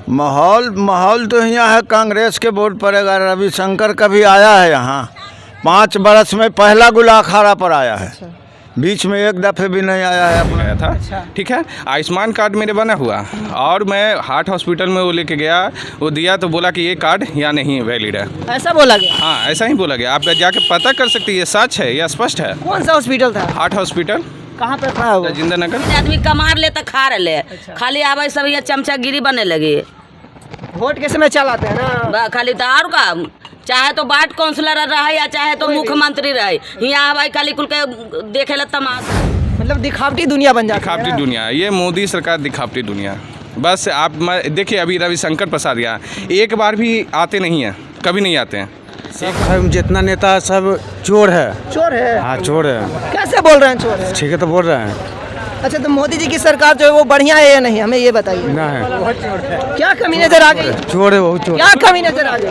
माहौल माहौल तो यहाँ है, कांग्रेस के वोट पड़ेगा। रविशंकर कभी आया है यहाँ 5 बरस में पहला गुलाखारा पर आया है। बीच में एक दफ़े भी नहीं आया है अपना था। ठीक है, आयुष्मान कार्ड मेरे बना हुआ और मैं हार्ट हॉस्पिटल में वो लेके गया, वो दिया तो बोला कि ये कार्ड यहाँ नहीं वैलिड है। ऐसा बोला गया? हाँ, ऐसा ही बोला गया। आप जाके पता कर सकते हैं, ये सच है, ये स्पष्ट है। कौन सा हॉस्पिटल था? Heart hospital. कहाँ पे था वो? राजेंद्र नगर। आदमी कमार ले तो खा रहे, खाली आवे सब ये चमचागिरी बने लगी। वोट के समय चलाते हैं ना खाली तो और का, चाहे तो वार्ड काउंसलर रहे या चाहे तो मुख्यमंत्री रहे, यहाँ आवे खाली कुल के देखे ला तमाशा। मतलब दिखावटी दुनिया बन जाती है। दिखावटी दुनिया, ये मोदी सरकार दिखावटी दुनिया। बस आप देखिए, अभी रविशंकर प्रसाद यहाँ एक बार भी आते नहीं हैं, कभी नहीं आते हैं। सब जितना नेता है सब चोर है। चोर है? हाँ चोर है। कैसे बोल रहे हैं चोर है? ठीक है तो बोल रहे हैं। अच्छा, तो मोदी जी की सरकार जो है वो बढ़िया है या नहीं, हमें ये बताइए। ना है, क्या कमी नजर आ गई? चोर है, बहुत चोर। क्या कमी नजर आ गई?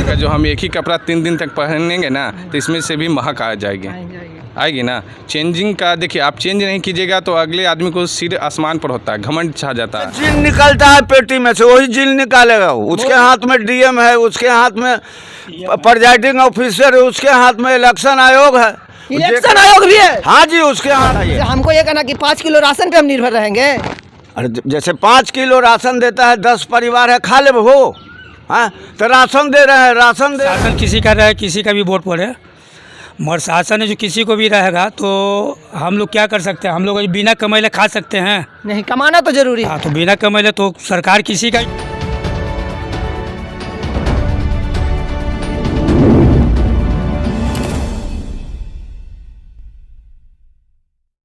का जो हम एक ही कपड़ा 3 दिन तक पहनेंगे ना, तो इसमें से भी महक आ जाएगी, आएगी ना। चेंजिंग का देखिए, आप चेंज नहीं कीजिएगा तो अगले आदमी को सिर आसमान पर होता है, घमंड छा जाता है। जिल निकलता है पेटी में से, वही जिल निकालेगा। उसके हाथ में डीएम है, उसके हाथ में प्रिजाइडिंग ऑफिसर है, उसके हाथ में इलेक्शन आयोग है। इलेक्शन आयोग भी है? हाँ जी, उसके हाथ है। हमको ये कहना कि 5 किलो राशन पे हम निर्भर रहेंगे। अरे जैसे 5 किलो राशन देता है, 10 परिवार है, खा ले वो। हाँ, तो राशन दे रहे हैं, राशन दे। शासन किसी का रहे, किसी का भी वोट पड़े, मगर शासन जो किसी को भी रहेगा तो हम लोग क्या कर सकते हैं? हम लोग बिना कमाए खा सकते हैं? नहीं, कमाना तो जरूरी है। हाँ, तो बिना कमाए तो सरकार किसी का।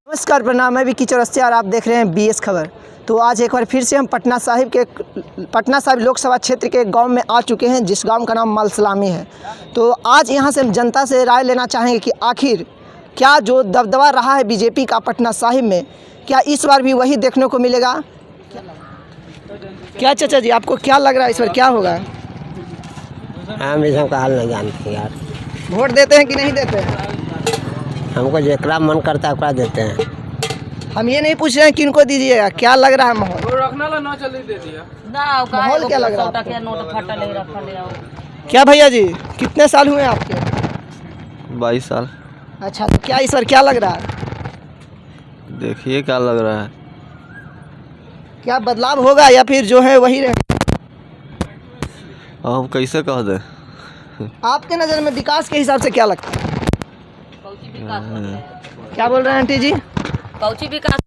नमस्कार, प्रणाम। मैं विकी चौरसिया और आप देख रहे हैं बीएस खबर। तो आज एक बार फिर से हम पटना साहिब लोकसभा क्षेत्र के गांव में आ चुके हैं, जिस गांव का नाम मलसलामी है। तो आज यहां से हम जनता से राय लेना चाहेंगे कि आखिर क्या जो दबदबा रहा है बीजेपी का पटना साहिब में, क्या इस बार भी वही देखने को मिलेगा? क्या चाचा जी, आपको क्या लग रहा है इस बार क्या होगा? हम इस का हाल नहीं जानते यार। वोट देते हैं कि नहीं देते हैं? हमको जेकरा मन करता है ओकरा देते हैं। हम ये नहीं पूछ रहे हैं किनको दीजिएगा, क्या लग रहा है माहौल? माहौल क्या लग रहा है? क्या भैया जी, कितने साल हुए आपके? 22 साल। अच्छा, तो क्या इस बार क्या लग रहा है? देखिए क्या लग रहा है। क्या बदलाव होगा या फिर जो है वही रहेगा? हम कैसे कह दें। आपके नज़र में विकास के हिसाब से क्या लगता है? क्या बोल रहे हैं आंटी जी? कौची विकास?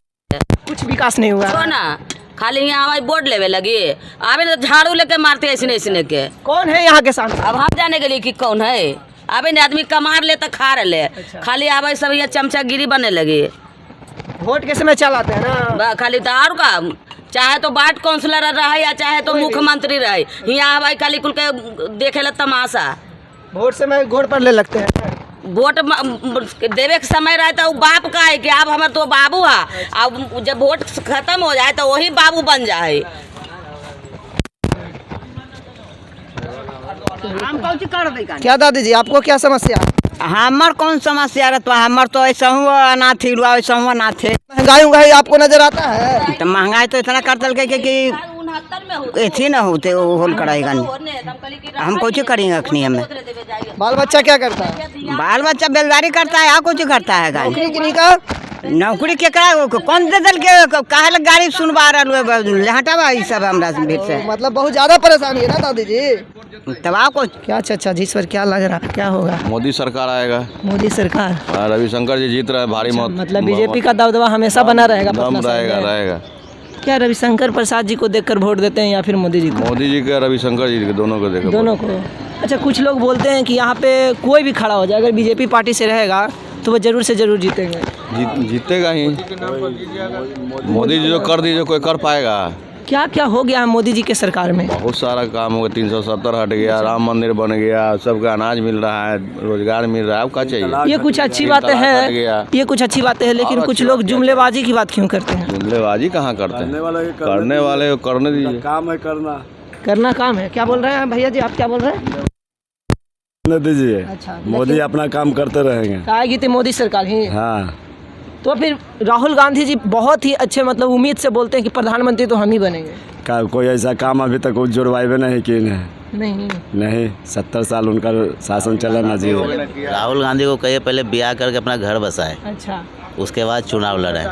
कुछ विकास नहीं हुआ ना, खाली यहाँ हमारे बोर्ड लेवे लगी, आवे ना झाड़ू लेके मारते ऐसने के। कौन है यहाँ के सामने? अब हम जाने के लिए कि कौन है। आवे ना आदमी कमार ले तो खा रहे, खाली आवे सब ये चमचागिरी बने लगी। वोट के समय चलाते हैं ना खाली तो और का, चाहे तो वार्ड काउंसलर रहे या चाहे तो मुख्यमंत्री रहे, यहाँ आवे खाली कुल के देखे ला तमाशा। वोट समय घोड़ पर ले लगते हैं। वोट देवे के समय रहता है, बाप का है कि आप हमारे तो बाबू है, अब जब वोट खत्म हो जाए तो वही बाबू बन जाए। क्या दादी जी, आपको क्या समस्या? हमार कौन समस्या रहता है? हमार तो ऐसा हुआ अनाथ ही हुआ, वैसा हुआ अनाथ है। महंगाई आपको नजर आता है? तो महंगाई तो इतना कर दल के कि ऐसे ना होते वो होल कराएगा नहीं। हम कुछ करेंगे अखनी हमें। बाल बच्चा क्या करता है? बाल बच्चा बेलदारी करता है, कुछ करता है। नौकरी की नहीं का? नौकरी केकरा कौन दे दल के काहे लग गाड़ी सुनवा रहा हटावा ई सब हमरा से। मतलब बहुत ज्यादा परेशानी है ना दादी जी? तब आपको क्या चाचा जी, इस पर क्या लग रहा है, क्या होगा? मोदी सरकार आएगा। मोदी सरकार? रविशंकर जी जीत रहे हैं भारी मत। मतलब बीजेपी का दबदबा हमेशा बना रहेगा? रहेगा। क्या रविशंकर प्रसाद जी को देखकर वोट देते हैं या फिर मोदी जी को? मोदी जी के, रविशंकर जी के, दोनों को देखो। दोनों को। अच्छा, कुछ लोग बोलते हैं कि यहाँ पे कोई भी खड़ा हो जाए, अगर बीजेपी पार्टी से रहेगा तो वो जरूर से जरूर जीतेंगे। जीतेगा ही। मोदी जी जो कर दीजिए कोई कर पाएगा? क्या क्या हो गया है मोदी जी के सरकार में? बहुत सारा काम हो गया। 370 हट गया, राम मंदिर बन गया, सबका अनाज मिल रहा है, रोजगार मिल रहा है। अब क्या चाहिए? ये कुछ अच्छी बातें हैं, ये कुछ अच्छी बातें हैं, लेकिन कुछ लोग जुमलेबाजी की बात क्यों करते हैं? जुमलेबाजी कहाँ करते हैं? करने वाले करने दीजिए। काम है करना काम है। क्या बोल रहे हैं भैया जी, आप क्या बोल रहे हैं? दीजिए। अच्छा, मोदी अपना काम करते रहेंगे। आएगी तो मोदी सरकार ही। हाँ, तो फिर राहुल गांधी जी बहुत ही अच्छे मतलब उम्मीद से बोलते हैं कि प्रधानमंत्री तो हम ही बनेंगे। कोई ऐसा काम अभी तक जुड़वाए नहीं किए हैं। नहीं 70 साल उनका शासन चला ना जी। राहुल गांधी को कहिए पहले ब्याह करके अपना घर बसाए, अच्छा, उसके बाद चुनाव लड़े।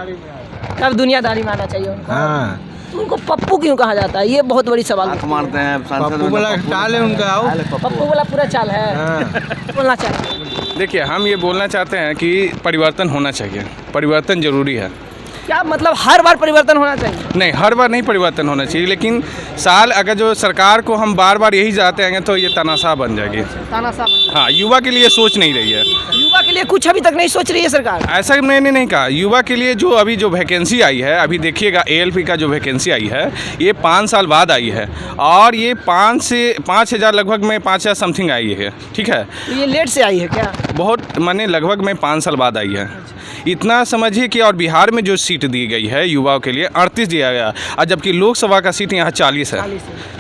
कब दुनियादारी मानना चाहिए उनको? हाँ। तो उनको पप्पू क्यों कहा जाता है, ये बहुत बड़ी सवाल है। मारते हैं पप्पू वाला चाल है उनका, पप्पू वाला पूरा चाल है। बोलना चाहिए। देखिए हम ये बोलना चाहते हैं कि परिवर्तन होना चाहिए, परिवर्तन ज़रूरी है। क्या मतलब हर बार परिवर्तन होना चाहिए? नहीं, हर बार नहीं परिवर्तन होना चाहिए, लेकिन साल अगर जो सरकार को हम बार बार यही चाहते हैं तो ये तानाशाह बन जाएगी। तानाशाह? हाँ, युवा के लिए सोच नहीं रही है। युवा के लिए कुछ अभी तक नहीं सोच रही है सरकार? ऐसा मैंने नहीं कहा। युवा के लिए जो अभी जो वैकेंसी आई है, अभी देखिएगा ALP का जो वैकेंसी आई है ये 5 साल बाद आई है, और ये 5,000 लगभग में 5,000 समथिंग आई है, ठीक है। तो ये लेट से आई है क्या? बहुत माने लगभग में 5 साल बाद आई है, इतना समझिए कि। और बिहार में जो सीट दी गई है युवाओं के लिए 38 दिया गया, और जबकि लोकसभा का सीट यहाँ 40 है।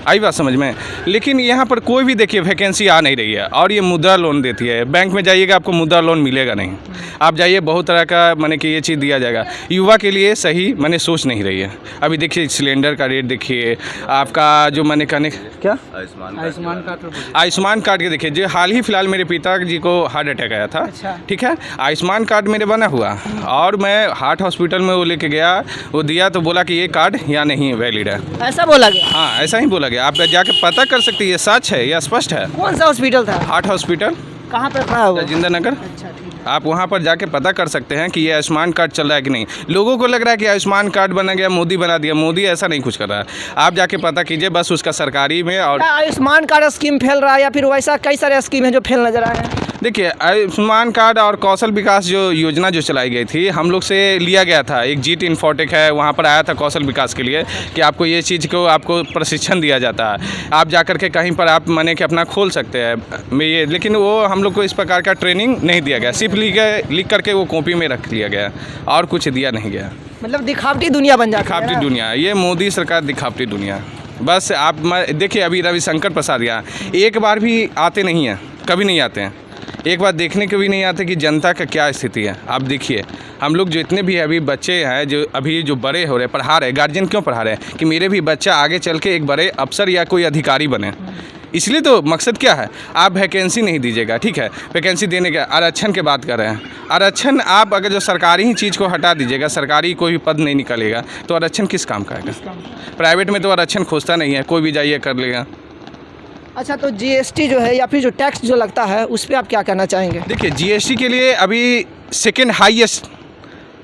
आई बात समझ में? लेकिन यहाँ पर कोई भी देखिए वैकेंसी आ नहीं रही है, और ये मुद्रा लोन देती है। बैंक में जाइएगा आपको मुद्रा लोन मिलेगा नहीं, आप जाइए बहुत तरह का माने कि ये चीज़ दिया जाएगा। युवा के लिए सही मैंने सोच नहीं रही है। अभी देखिए सिलेंडर का रेट देखिए, आपका जो मैंने कहने क्या आयुष्मान कार्ड के देखिए, जो हाल ही फिलहाल मेरे पिताजी को हार्ट अटैक आया था, ठीक है। आयुष्मान कार्ड मेरे बना हुआ, और मैं हार्ट हॉस्पिटल में वो लेके गया, वो दिया तो बोला कि ये कार्ड यहाँ नहीं वैलिड है। ऐसा बोला गया? हाँ, ऐसा ही बोला गया। आप जाके पता कर सकते हैं, ये सच है, ये स्पष्ट है। कौन सा हॉस्पिटल था? Heart hospital. कहाँ पर था वो? राजेंद्र नगर। अच्छा, आप वहाँ पर जाके पता कर सकते हैं कि ये आयुष्मान कार्ड चल रहा है कि नहीं। लोगों को लग रहा है कि आयुष्मान कार्ड बना गया, मोदी बना दिया। मोदी ऐसा नहीं कुछ कर रहा है, आप जाके पता कीजिए बस उसका सरकारी में। और आयुष्मान कार्ड स्कीम फैल रहा है या फिर वैसा कई सारे स्कीम है जो फैल नजर आ रहे हैं? देखिए आयुष्मान कार्ड और कौशल विकास जो योजना जो चलाई गई थी, हम लोग से लिया गया था। एक जीत इन्फोटेक है, वहाँ पर आया था कौशल विकास के लिए कि आपको ये चीज़ को आपको प्रशिक्षण दिया जाता है, आप जाकर के कहीं पर आप माने कि अपना खोल सकते हैं ये। लेकिन वो हम लोग को इस प्रकार का ट्रेनिंग नहीं दिया गया, सिर्फ लिख करके वो कॉपी में रख लिया गया, और कुछ दिया नहीं गया। मतलब दिखावटी दुनिया बन जाती है। दिखावटी दुनिया, ये मोदी सरकार दिखावटी दुनिया। बस आप देखिए अभी रविशंकर प्रसाद यहाँ एक बार भी आते नहीं हैं, कभी नहीं आते हैं, एक बार देखने को भी नहीं आते कि जनता का क्या स्थिति है। आप देखिए हम लोग जो इतने भी अभी बच्चे हैं जो अभी जो बड़े हो रहे, पढ़ा रहे, गार्जियन क्यों पढ़ा रहे हैं कि मेरे भी बच्चा आगे चल के एक बड़े अफसर या कोई अधिकारी बने। इसलिए तो मकसद क्या है, आप वैकेंसी नहीं दीजिएगा, ठीक है। वैकेंसी देने के आरक्षण की बात कर रहे हैं, आरक्षण आप अगर जो सरकारी ही चीज़ को हटा दीजिएगा, सरकारी कोई भी पद नहीं निकलेगा तो आरक्षण किस काम का आएगा। प्राइवेट में तो आरक्षण खोजता नहीं है, कोई भी जाइए कर लेगा। अच्छा, तो GST जो है या फिर जो टैक्स जो लगता है उस पर आप क्या कहना चाहेंगे? देखिए GST के लिए अभी सेकेंड हाईएस्ट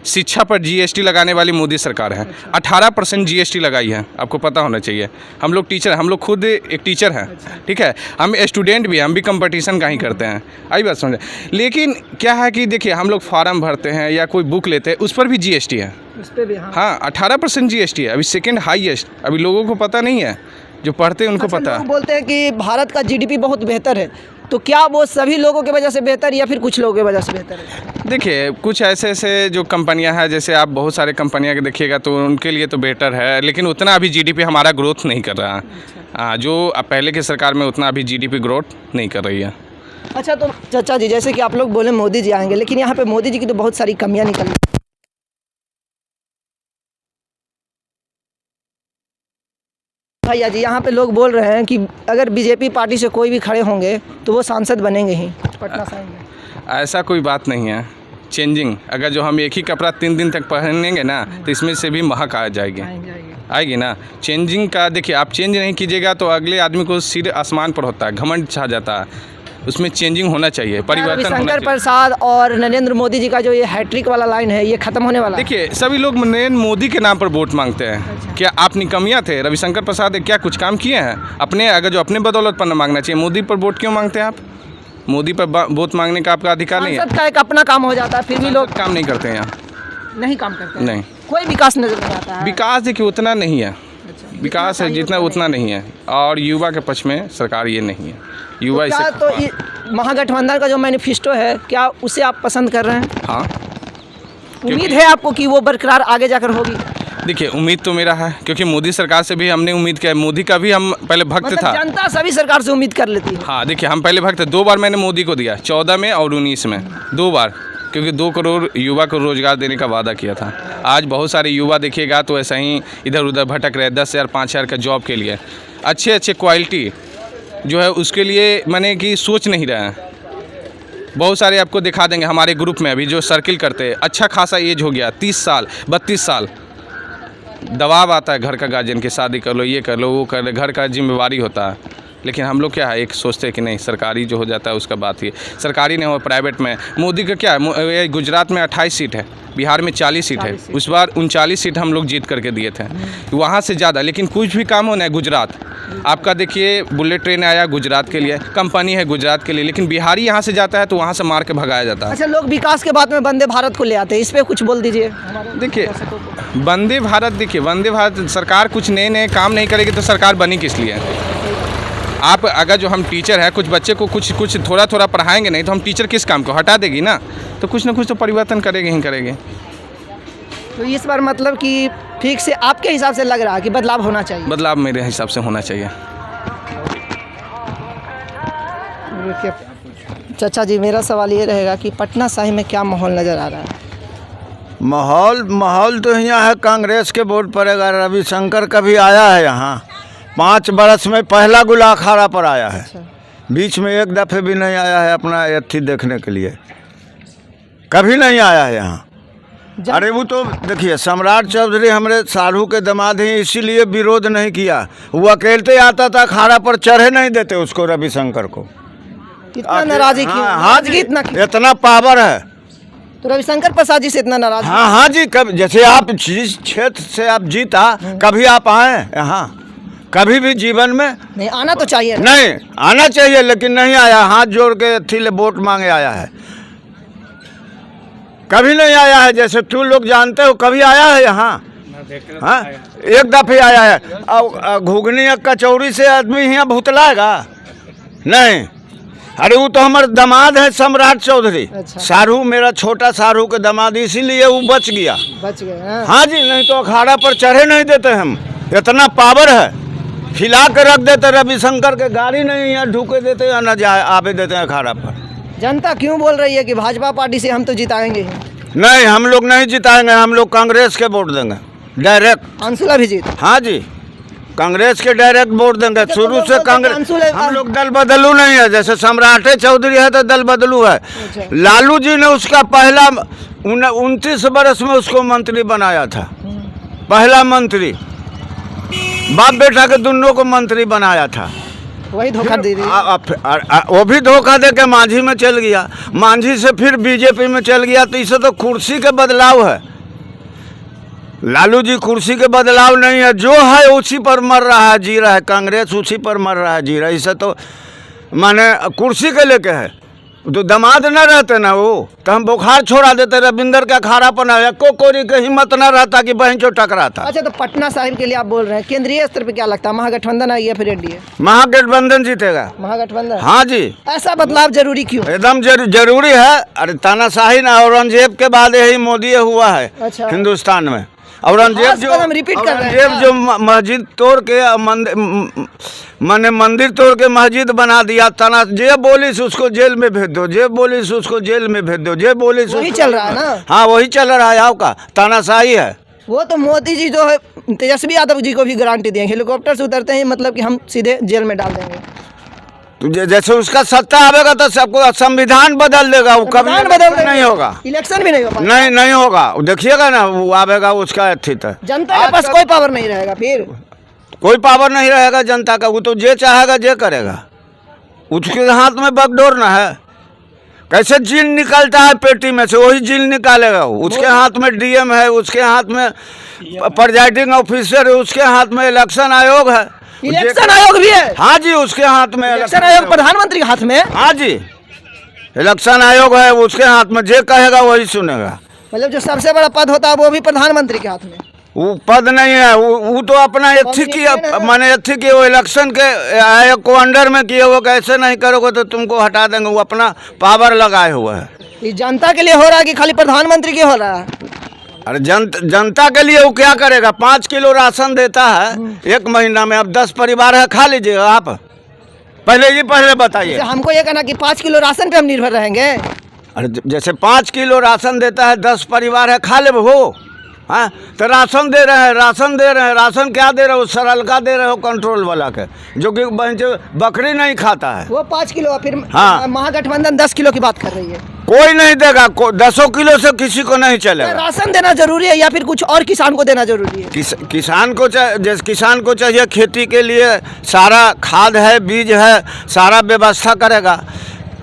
शिक्षा पर GST लगाने वाली मोदी सरकार है। 18% GST लगाई है, आपको पता होना चाहिए। हम लोग टीचर, हम लोग खुद एक टीचर हैं, ठीक है। हम स्टूडेंट भी, हम भी कंपटीशन का ही करते हैं। आई बात समझे? लेकिन क्या है कि देखिए हम लोग फॉर्म भरते हैं या कोई बुक लेते हैं, उस पर भी GST है। उस पर भी? हाँ, 18% GST है, अभी सेकेंड हाईएस्ट। अभी लोगों को पता नहीं है, जो पढ़ते हैं उनको पता है। बोलते हैं कि भारत का GDP बहुत बेहतर है, तो क्या वो सभी लोगों की वजह से बेहतर या फिर कुछ लोगों की वजह से बेहतर है? देखिए कुछ ऐसे जो कंपनियां हैं, जैसे आप बहुत सारे कंपनियां के देखिएगा तो उनके लिए तो बेटर है, लेकिन उतना अभी GDP हमारा ग्रोथ नहीं कर रहा है। जो पहले की सरकार में उतना अभी GDP ग्रोथ नहीं कर रही है। अच्छा, तो चाचा जी जैसे कि आप लोग बोले मोदी जी आएंगे, लेकिन यहाँ पे मोदी जी की तो बहुत सारी कमियाँ निकल रही। भैया जी यहाँ पे लोग बोल रहे हैं कि अगर BJP पार्टी से कोई भी खड़े होंगे तो वो सांसद बनेंगे ही पटना साहिब में। ऐसा कोई बात नहीं है। चेंजिंग, अगर जो हम एक ही कपड़ा 3 दिन तक पहनेंगे ना तो इसमें से भी महक आ जाएगी, आएगी ना। चेंजिंग का देखिए, आप चेंज नहीं कीजिएगा तो अगले आदमी को सिर आसमान पर होता है, घमंड छा जाता है। उसमें चेंजिंग होना चाहिए, परिवर्तन होना चाहिए। रविशंकर प्रसाद और नरेंद्र मोदी जी का जो ये हैट्रिक वाला लाइन है, ये खत्म होने वाला है। देखिए सभी लोग नरेंद्र मोदी के नाम पर वोट मांगते हैं। क्या आप निकम्मिया थे? रविशंकर प्रसाद क्या कुछ काम किए हैं अपने? अगर जो अपने बदौलत पर न मांगना चाहिए, मोदी पर वोट क्यों मांगते हैं आप? मोदी पर वोट मांगने का आपका अधिकार नहीं है। का एक अपना काम हो जाता है, फिर भी लोग काम नहीं करते हैं यहाँ, नहीं काम करते हैं। नहीं, कोई विकास नजर नहीं आता है। विकास देखिए उतना नहीं है, विकास है जितना उतना नहीं है। और युवा के पक्ष में सरकार ये नहीं है। युवा क्या तो महागठबंधन का जो मैनिफेस्टो है, क्या उसे आप पसंद कर रहे हैं? हाँ, उम्मीद है आपको कि वो बरकरार आगे जाकर होगी? देखिए उम्मीद तो मेरा है, क्योंकि मोदी सरकार से भी हमने उम्मीद किया। मोदी का भी हम पहले भक्त मतलब था। जनता सभी सरकार से उम्मीद कर लेती है। हाँ, देखिए हम पहले भक्त, 2 बार मैंने मोदी को दिया, 14 में और 19 में, 2 बार, क्योंकि 2 करोड़ युवा को रोजगार देने का वादा किया था। आज बहुत सारे युवा देखिएगा तो ऐसा ही इधर उधर भटक रहे हैं 10,000 5,000 का जॉब के लिए। अच्छे क्वालिटी जो है उसके लिए माने कि सोच नहीं रहे हैं। बहुत सारे आपको दिखा देंगे हमारे ग्रुप में अभी जो सर्किल करते हैं, अच्छा खासा एज हो गया 30 साल 32 साल, दबाव आता है घर का गार्जियन की शादी कर लो, ये कर लो, वो कर लो, घर का जिम्मेवारी होता है। लेकिन हम लोग क्या है एक सोचते हैं कि नहीं सरकारी जो हो जाता है उसका बात ही, सरकारी नहीं हो प्राइवेट में। मोदी का क्या है, गुजरात में 28 सीट है, बिहार में 40 सीट है, उस बार 39 सीट हम लोग जीत करके दिए थे, वहाँ से ज़्यादा। लेकिन कुछ भी काम होना है गुजरात, आपका देखिए बुलेट ट्रेन आया गुजरात के लिए, कंपनी है गुजरात के लिए, लेकिन बिहारी यहाँ से जाता है तो वहाँ से मार के भगाया जाता है। अच्छा, लोग विकास के बाद में वंदे भारत को ले आते हैं, इस पर कुछ बोल दीजिए। देखिए वंदे भारत, देखिए वंदे भारत सरकार कुछ नए काम नहीं करेगी तो सरकार बनी किस लिए? आप अगर जो हम टीचर हैं कुछ बच्चे को कुछ थोड़ा पढ़ाएंगे नहीं तो हम टीचर किस काम को हटा देगी ना, तो कुछ ना कुछ तो परिवर्तन करेंगे ही करेंगे। तो इस बार मतलब कि ठीक से आपके हिसाब से लग रहा है कि बदलाव होना चाहिए? बदलाव मेरे हिसाब से होना चाहिए। चाचा जी, मेरा सवाल ये रहेगा कि पटना साहिब में क्या माहौल नज़र आ रहा है? माहौल तो यहाँ है, कांग्रेस के वोट पड़ेगा। रविशंकर कभी आया है यहाँ 5 बरस में पहला गुलाखारा पर आया है। बीच में एक दफ़े भी नहीं आया है अपना अथी देखने के लिए, कभी नहीं आया है यहाँ। अरे वो तो देखिए सम्राट चौधरी हमारे साधु के दामाद हैं, इसीलिए विरोध नहीं किया। वो अकेले आता था, अखाड़ा पर चढ़े नहीं देते उसको, रविशंकर को। इतना नाराजी क्यों? हाँ जी, इतना पावर है तो रविशंकर प्रसाद जी से इतना नाराज? हाँ जी, कब जैसे आप जिस क्षेत्र से आप जीता, कभी आप आए यहाँ? कभी भी जीवन में नहीं आना तो चाहिए। नहीं आना चाहिए, लेकिन नहीं आया। हाथ जोड़ के थी वोट मांगे आया है, कभी नहीं आया है। जैसे तू लोग जानते हो, कभी आया है यहाँ? हाँ, एक दफे आया है। अब घुगनी या कचौड़ी से आदमी यहाँ भुतलाएगा? नहीं। अरे वो तो हमारे दामाद है सम्राट चौधरी। अच्छा। सारू, मेरा छोटा सारू के दामाद, इसीलिए वो बच गया। बच गए? हाँ जी, नहीं तो अखाड़ा पर चढ़े नहीं देते हम। इतना पावर है, खिला के रख देते। रविशंकर के गाड़ी नहीं यहाँ ढूके देते, या न जाए आवे देते हैं अखाड़ा पर। जनता क्यों बोल रही है कि भाजपा पार्टी से हम तो जिताएंगे? नहीं, हम लोग नहीं जिताएंगे, हम लोग कांग्रेस के वोट देंगे डायरेक्ट। अंशुला भी जीत? हाँ जी, कांग्रेस के डायरेक्ट वोट देंगे। शुरू से कांग्रेस, हम लोग दल बदलू नहीं है। जैसे सम्राट चौधरी है तो दल बदलू है। लालू जी ने उसका पहला 29 बरस में उसको मंत्री बनाया था, पहला मंत्री, बाप बेटा के दोनों को मंत्री बनाया था। वही धोखा दे दी। वो भी धोखा दे के मांझी में चल गया, मांझी से फिर बीजेपी में चल गया। तो इसे तो कुर्सी के बदलाव है। लालू जी कुर्सी के बदलाव नहीं है, जो है उसी पर मर रहा है, जी रहा है। कांग्रेस उसी पर मर रहा है, जी रहा है। इसे तो माने कुर्सी के लेके है। तो दामाद न रहते ना वो, तो हम बुखार छोड़ा देते। रविंदर का खारा पना कोरी का हिम्मत न रहता कि बहन जो टकरा था। अच्छा, तो पटना साहिब के लिए आप बोल रहे हैं, केंद्रीय स्तर पे क्या लगता है, महागठबंधन है या फिर एनडीए? महागठबंधन जीतेगा। महागठबंधन? हाँ जी। ऐसा बदलाव जरूरी क्यों? एकदम जरूरी है। अरे तानाशाही ना औरंगजेब के बाद यही मोदी हुआ है। अच्छा। हिंदुस्तान में औरंगजेब जो मस्जिद तोड़ के माने मंदिर तोड़ के मस्जिद बना दिया। तना जे बोलिस उसको जेल में भेज दो, जे बोलिस उसको जेल में भेज दो, जे बोलिस वही चल रहा है ना? हाँ, वही चल रहा है। आपका तानाशाही है। वो तो मोदी जी जो है तेजस्वी यादव जी को भी गारंटी देंगे, हेलीकॉप्टर से उतरते हैं मतलब कि हम सीधे जेल में डाल देंगे। तो जैसे उसका सत्ता आवेगा तो सबको संविधान बदल देगा। वो कभी नहीं होगा, इलेक्शन भी नहीं होगा। नहीं होगा। देखिएगा ना, वो आवेगा उसका स्थित है। जनता के पास कोई पावर नहीं रहेगा, फिर कोई पावर नहीं रहेगा जनता का। वो तो जे चाहेगा जे करेगा, उसके हाथ में बगडोर ना है। कैसे जील निकलता है पेटी में से, वही जील निकालेगा। उसके हाथ में डीएम है, उसके हाथ में प्रिजाइडिंग ऑफिसर है, उसके हाथ में इलेक्शन आयोग है। इलेक्शन आयोग भी है? हाँ जी, उसके हाथ में इलेक्शन आयोग प्रधानमंत्री के हाथ में? हाँ जी, इलेक्शन आयोग है, उसके हाथ में। जे कहेगा वही सुनेगा। मतलब जो सबसे बड़ा पद होता है वो भी प्रधानमंत्री के हाथ में? वो पद नहीं है, वो तो अपना माने एथिक वो इलेक्शन के आयोग को अंडर में किए हुए। कैसे नहीं करोगे तो तुमको हटा देंगे। वो अपना पावर लगाए हुआ है। ये जनता के लिए हो रहा है कि खाली प्रधानमंत्री के हो रहा है? अरे जनता के लिए वो क्या करेगा? 5 किलो राशन देता है एक महीना में। अब 10 परिवार है, खा लीजिएगा आप। पहले बताइए। हमको ये कहना कि 5 किलो राशन पे हम निर्भर रहेंगे? अरे जैसे 5 किलो राशन देता है, 10 परिवार है, खा ले हो। हाँ, तो राशन दे रहे हैं, राशन क्या दे रहे हो? सरल का दे रहे हो, कंट्रोल वाला के, जो कि बकरी नहीं खाता है। वो 5 किलो, फिर हाँ। महागठबंधन 10 किलो की बात कर रही है। कोई नहीं देगा, 10 किलो से किसी को नहीं चलेगा। राशन देना जरूरी है या फिर कुछ और किसान को देना जरूरी है? किसान को चाहिए खेती के लिए सारा खाद है, बीज है, सारा व्यवस्था करेगा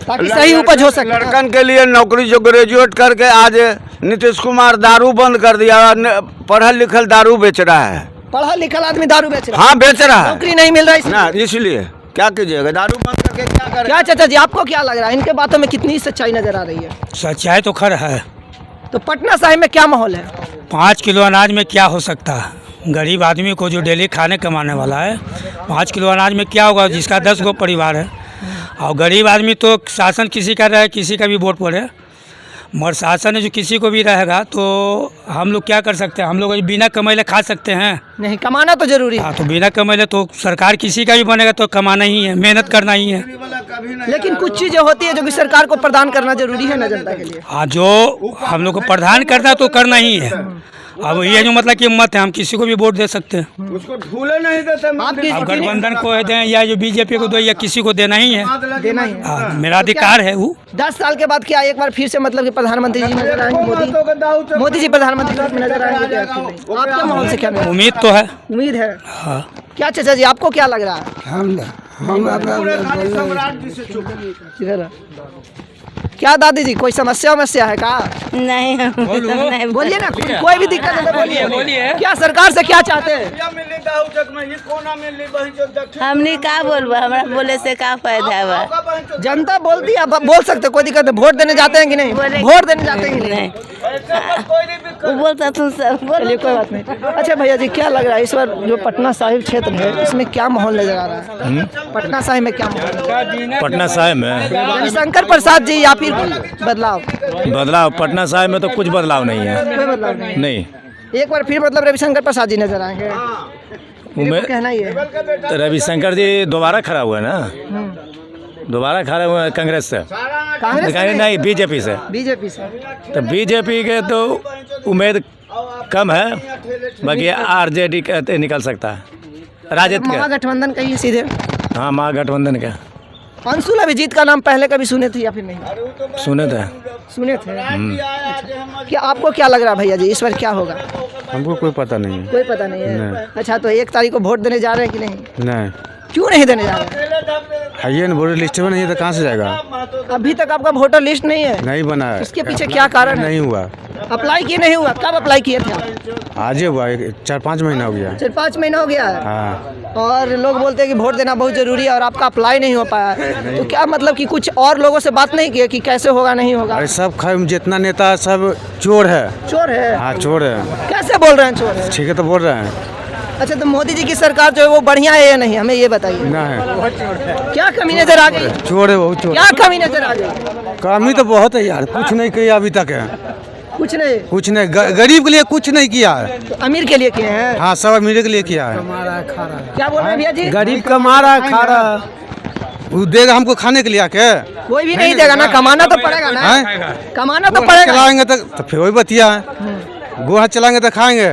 ताकि सही उपज हो सके। लड़कन के लिए नौकरी, जो ग्रेजुएट करके आज नीतीश कुमार दारू बंद कर दिया, पढ़ल लिखल दारू बेच रहा है। पढ़ा लिखल आदमी दारू बेच रहा है? हाँ, बेच रहा है। नौकरी नहीं मिल रहा है ना, इसलिए क्या कीजिएगा, दारू बंद करके क्या करें? क्या चाचा जी, आपको क्या लग रहा है, इनके बातों में कितनी सच्चाई नजर आ रही है? सच्चाई तो खर है। तो पटना साहिब में क्या माहौल है? 5 किलो अनाज में क्या हो सकता है? गरीब आदमी को जो डेली खाने कमाने वाला है, 5 किलो अनाज में क्या होगा? जिसका 10 गो परिवार है, और गरीब आदमी तो शासन किसी का रहे, किसी का भी वोट पड़े, मगर शासन जो किसी को भी रहेगा तो हम लोग क्या कर सकते हैं? हम लोग बिना कमाइले खा सकते हैं? नहीं, कमाना तो जरूरी है। हाँ, तो बिना कमाइले तो सरकार किसी का भी बनेगा तो कमाना ही है, मेहनत करना ही है। लेकिन कुछ चीजें होती है जो कि सरकार को प्रदान करना जरूरी है ना जनता के लिए। हाँ, जो हम लोग को प्रदान करना तो करना ही है। अब ये जो मतलब कि मत है, हम किसी को भी वोट दे सकते हैं। उसको भूले नहीं देते। अब गठबंधन को दें या जो बीजेपी को दो, या किसी को देना ही है, देना ही है। हाँ, मेरा अधिकार है वो। 10 साल के बाद क्या एक बार फिर से मतलब कि प्रधानमंत्री जी नजर आएंगे? मोदी जी प्रधानमंत्री के रूप में नजर आएंगे क्या? आपके माहौल से क्या उम्मीद तो है। उम्मीद है? हाँ। क्या चाचा जी, आपको क्या लग रहा है? क्या दादी जी, कोई समस्या है का? नहीं बोलिए ना, कोई भी दिक्कत है तो बोलिए। क्या सरकार से क्या चाहते हैं? हमने का बोलबो, हमरा बोले से का फायदा है? जनता बोलती है, आप बोल सकते, कोई दिक्कत नहीं। वोट देने जाते हैं कि नहीं? वोट देने जाते हैं कि नहीं? वो बोलता तुम सब चलिए, कोई बात नहीं। अच्छा भैया जी, क्या लग रहा है इस बार जो पटना साहिब क्षेत्र है, इसमें क्या माहौल नजर आ रहा है? पटना साहिब में क्या माहौल? पटना साहिब में रविशंकर प्रसाद जी या फिर बदलाव? पटना साहिब में तो कुछ बदलाव नहीं है। कोई बदलाव नहीं? नहीं, एक बार फिर मतलब रविशंकर प्रसाद जी नजर आएंगे? उम्मीद कहना ही है। रविशंकर जी दोबारा खड़ा हुआ है ना, दोबारा खड़ा हुआ है कांग्रेस से। कांग्रेस से नहीं, बीजेपी से। बीजेपी से? तो बीजेपी के तो उम्मीद कम है, बाकी आरजेडी कहते निकल सकता है, राजद का। महागठबंधन कहिए सीधे। हाँ, महागठबंधन का। अंशुल अभिजीत का नाम पहले कभी सुने थे या फिर नहीं सुने थे? सुने थे। क्या आपको क्या लग रहा है भैया जी, इस बार क्या होगा? हमको कोई पता नहीं है। कोई पता नहीं है। अच्छा, तो 1 तारीख को वोट देने जा रहे हैं कि नहीं? नहीं, क्यों नहीं देने जा रहे? है ये वोटर लिस्ट में नहीं है तो कहाँ से जाएगा? अभी तक आपका वोटर लिस्ट नहीं है? नहीं बना है। इसके पीछे क्या कारण है? नहीं हुआ। अप्लाई किए नहीं हुआ? कब अप्लाई किए थे आप? आज ही हुआ, 4-5 महीना हो गया। 4-5 महीना हो गया है। हाँ, और लोग बोलते हैं कि वोट देना बहुत जरूरी है और आपका अप्लाई नहीं हो पाया है। तो क्या मतलब कि कुछ और लोगों से बात नहीं की कि कैसे होगा, नहीं होगा? अरे सब जितना नेता है सब चोर है। चोर है? हाँ, चोर है। कैसे बोल रहे हैं चोर है? ठीक है तो बोल रहे हैं। अच्छा, तो मोदी जी की सरकार जो है वो बढ़िया है या नहीं, हमें ये बताइए। ना है, क्या कमी नजर आ गई? चोर है, बहुत चोर। क्या कमी नजर आ गई? कमी तो बहुत है यार, कुछ नहीं किया अभी तक है। कुछ नहीं? कुछ नहीं, गरीब के लिए कुछ नहीं किया है। तो अमीर के लिए किए हैं? हाँ, सब अमीर के लिए किया है। क्या बोल रहे हैं भैया जी? गरीब का मारा खा रहा, वो देगा हमको खाने के लिए आके? कोई भी नहीं देगा ना, कमाना तो पड़ेगा ना। कमाना तो पड़ेगा। चलाएंगे तो फिर वही बतिया है, गोहा चलाएंगे तो खाएंगे,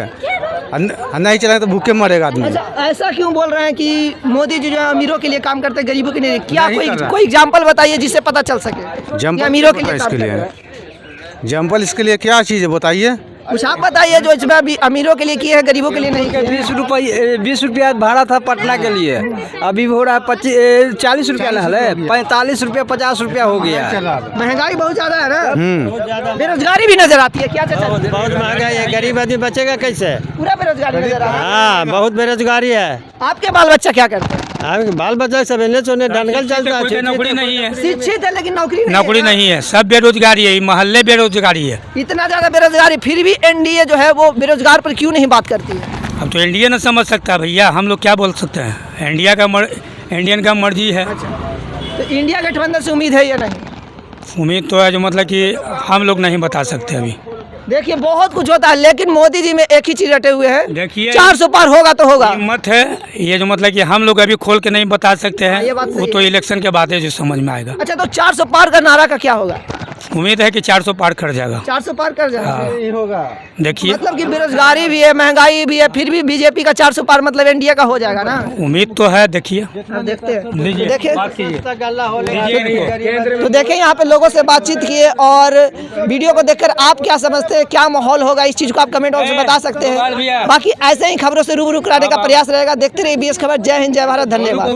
नहीं चलाएंगे तो भूखे मरेगा आदमी। अच्छा, ऐसा क्यों बोल रहे हैं कि मोदी जी जो है अमीरों के लिए काम करते हैं, गरीबों के लिए? क्या नहीं कर रहा। कोई एग्जाम्पल बताइए जिससे पता चल सके कि अमीरों के लिए काम कर रहे हैं। जम्पल इसके लिए क्या चीज़ है बताइए? कुछ आप बताइए जो इसमें अभी अमीरों के लिए किए हैं, गरीबों के लिए नहीं किए हैं। 20 रुपया भाड़ा था पटना के लिए, अभी हो रहा है 40 रुपया ना है, 45 रुपया 50 रुपया हो गया। महंगाई बहुत ज्यादा है ना, बेरोजगारी भी नजर आती है। क्या चाचा? बहुत महंगाई है, गरीब आदमी बचेगा कैसे? पूरा बेरोजगारी नजर आ रहा है। हाँ, बहुत बेरोजगारी है। आपके बाल बच्चा क्या करते हैं? बाल बच्चा सब इन्हें चोने डंगल चलता है। नौकरी नहीं है, शिक्षित है लेकिन नौकरी नहीं है, सब बेरोजगारी है, मोहल्ले बेरोजगारी है। इतना ज्यादा बेरोजगारी, फिर भी एनडीए जो है वो बेरोजगार पर क्यों नहीं बात करती है? अब तो इंडिया न समझ सकता भैया, हम लोग क्या बोल सकते हैं? इंडियन का मर्जी है। तो इंडिया गठबंधन से उम्मीद है या नहीं? उम्मीद तो है, जो मतलब कि हम लोग नहीं बता सकते अभी। देखिए, बहुत कुछ होता है लेकिन मोदी जी में एक ही चीज रटे हुए हैं, देखिए 400 पार होगा तो होगा। हिम्मत है, ये जो मतलब कि हम लोग अभी खोल के नहीं बता सकते ये हैं, बात सही वो तो इलेक्शन के बाद है जो समझ में आएगा। अच्छा, तो 400 पार का नारा का क्या होगा? उम्मीद है कि 400 पार कर जाएगा। 400 पार कर जाएगा। देखिए मतलब कि बेरोजगारी भी है, महंगाई भी है, फिर भी बीजेपी का 400 पार मतलब एनडीए का हो जाएगा ना। उम्मीद तो है, देखिए अब देखते हैं। लीजिए, देखिए बात कीजिए। तो देखें यहाँ पे लोगों से बातचीत किए और वीडियो को देखकर आप क्या समझते हैं, क्या माहौल होगा, इस चीज़ को आप कमेंट बॉक्स में बता सकते हैं। बाकी ऐसे ही खबरों से रूबरू कराने का प्रयास रहेगा। देखते रहिए BS खबर। जय हिंद, जय भारत, धन्यवाद।